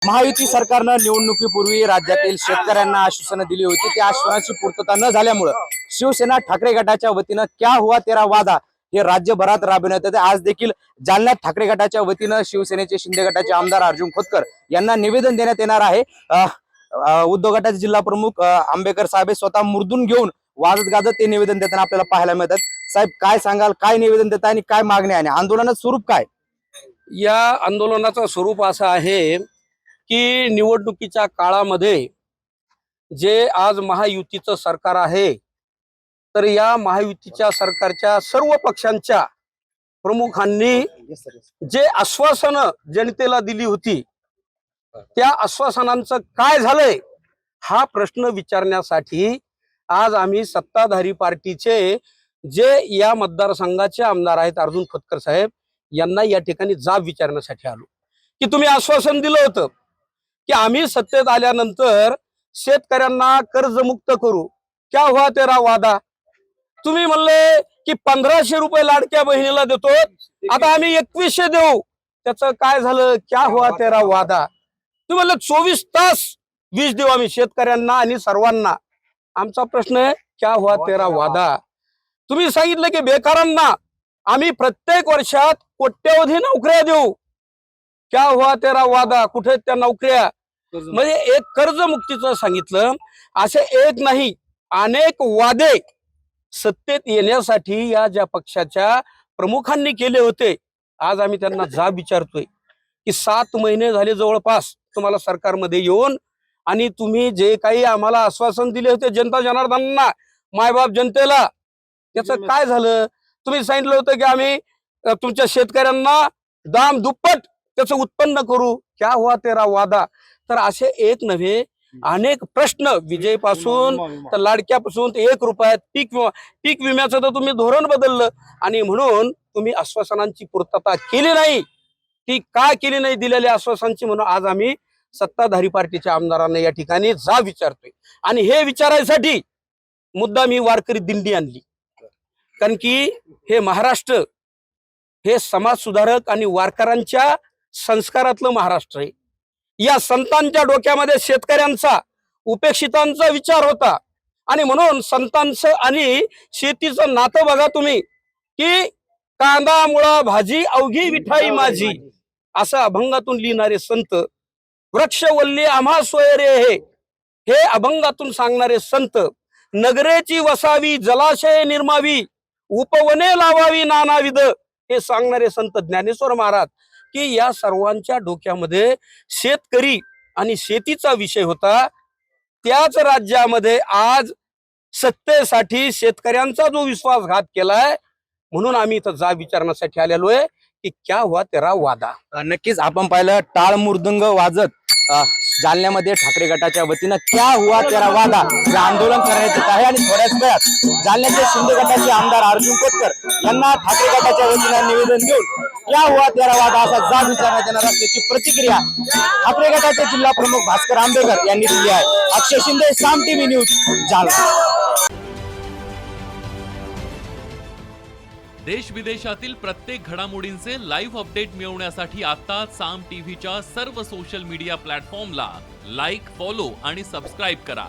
महायुती सरकारनं निवडणुकीपूर्वी राज्यातील शेतकऱ्यांना आश्वासनं दिली होती. त्या आश्वासनाची पूर्तता न झाल्यामुळे शिवसेना ठाकरे गटाच्या वतीनं क्या हुआ तेरा वादा हे राज्यभरात राबवण्यात येते. आज देखील जालन्यात ठाकरे गटाच्या वतीनं शिवसेनेचे शिंदे गटाचे आमदार अर्जुन खोतकर यांना निवेदन देण्यात येणार आहे. उद्धव गटाचे जिल्हा प्रमुख आंबेकर साहेब स्वतः मुर्दून घेऊन वाजत गाजत ते निवेदन देताना आपल्याला पाहायला मिळतात. साहेब, काय सांगाल, काय निवेदन देता आणि काय मागणी आहे, आंदोलनाचं स्वरूप काय? या आंदोलनाचं स्वरूप असं आहे की निवडणुकीच्या काळामध्ये जे आज महायुतीचं सरकार आहे, तर या महायुतीच्या सरकारच्या सर्व पक्षांच्या प्रमुखांनी जे आश्वासनं जनतेला दिली होती, त्या आश्वासनांचं काय झालंय हा प्रश्न विचारण्यासाठी आज आम्ही सत्ताधारी पार्टीचे जे या मतदारसंघाचे आमदार आहेत अर्जुन खोतकर साहेब यांना या ठिकाणी जाब विचारण्यासाठी आलो. की तुम्ही आश्वासन दिलं होतं की आम्ही सत्तेत आल्यानंतर शेतकऱ्यांना कर्जमुक्त करू, क्या हुआ तेरा वादा? तुम्ही म्हणले की 1500 रुपये लाडक्या बहिणीला देतो, आता आम्ही 2100 देऊ, त्याचं काय झालं? क्या हुआ तेरा वादा? तुम्ही म्हणले 24 तास वीज देऊ आम्ही शेतकऱ्यांना आणि सर्वांना. आमचा प्रश्न आहे, क्या हुआ तेरा वादा? तुम्ही सांगितलं की बेकारांना आम्ही प्रत्येक वर्षात कोट्यवधी नोकऱ्या देऊ, क्या हुआ तेरा वादा? कुठे त्या नोकऱ्या? म्हणजे एक कर्जमुक्तीचं सांगितलं. असे एक नाही, अनेक वादे सत्तेत येण्यासाठी या ज्या पक्षाच्या प्रमुखांनी केले होते, आज आम्ही त्यांना जाब विचारतोय की 7 महिने झाले जवळपास तुम्हाला सरकारमध्ये येऊन, आणि तुम्ही जे काही आम्हाला आश्वासन दिले होते जनता जनार्दनांना, मायबाप जनतेला, त्याचं काय झालं? तुम्ही सांगितलं होतं की आम्ही तुमच्या शेतकऱ्यांना दाम दुप्पट त्याचं उत्पन्न करू, क्या हुआ तेरा वादा? तर असे एक नव्हे अनेक प्रश्न, विजयपासून तर लाडक्यापासून 1 रुपयात पीक विम्याचं तर तुम्ही धोरण बदललं, आणि म्हणून तुम्ही आश्वासनांची पूर्तता केली नाही. ती का केली नाही दिलेल्या आश्वासनांची? म्हणून आज आम्ही सत्ताधारी पार्टीच्या आमदारांना या ठिकाणी जाब विचारतोय. आणि हे विचारायसाठी मुद्दा मी वारकरी दिंडी आणली, कारण की हे महाराष्ट्र हे समाज सुधारक आणि वारकऱ्यांच्या संस्कारातलं महाराष्ट्र आहे. या संतांच्या डोक्यामध्ये शेतकऱ्यांचा, उपेक्षितांचा विचार होता, आणि म्हणून संतांचं आणि शेतीचं नातं बघा तुम्ही, की कांदा मुळा भाजी अवघी विठाई माझी, असं अभंगातून लिहिणारे संत, वृक्षवल्ली आम्हा सोयरे हे अभंगातून सांगणारे संत, नगरेची वसावी जलाशय निर्मावी, उपवने लावावी नानाविध, हे सांगणारे संत ज्ञानेश्वर महाराज, की या सर्वांच्या डोक्यामध्ये शेतकरी आणि शेतीचा विषय होता. त्याच राज्यामध्ये आज सत्तेसाठी शेतकऱ्यांचा जो विश्वासघात केलाय, म्हणून आम्ही इथं जाब विचारण्यासाठी आलेलो आहे की क्या हुआ तेरा वादा. नक्कीच आपण पाहिलं टाळ मृदंग वाजत जालन्यामध्ये ठाकरे गटाच्या वतीनं क्या हुआ तेरा वादा हे आंदोलन करण्यात येत आहे. आणि थोड्याच वेळात जालन्याचे शिंदे गटाचे आमदार अर्जुन खोतकर यांना ठाकरे गटाच्या वतीनं निवेदन देऊन क्या हुआ तेरा वादा असा जाब विचारण्यात येणार असल्याची प्रतिक्रिया ठाकरे गटाचे जिल्हा प्रमुख भास्कर आंबेकर यांनी दिली आहे. अक्षय शिंदे, साम टीव्ही न्यूज, जालना. देश विदेशातील प्रत्येक घडामोडींचे लाईव्ह अपडेट मिळवण्यासाठी आता साम टीव्हीच्या सर्व सोशल मीडिया प्लॅटफॉर्मला लाईक, फॉलो आणि सबस्क्राईब करा.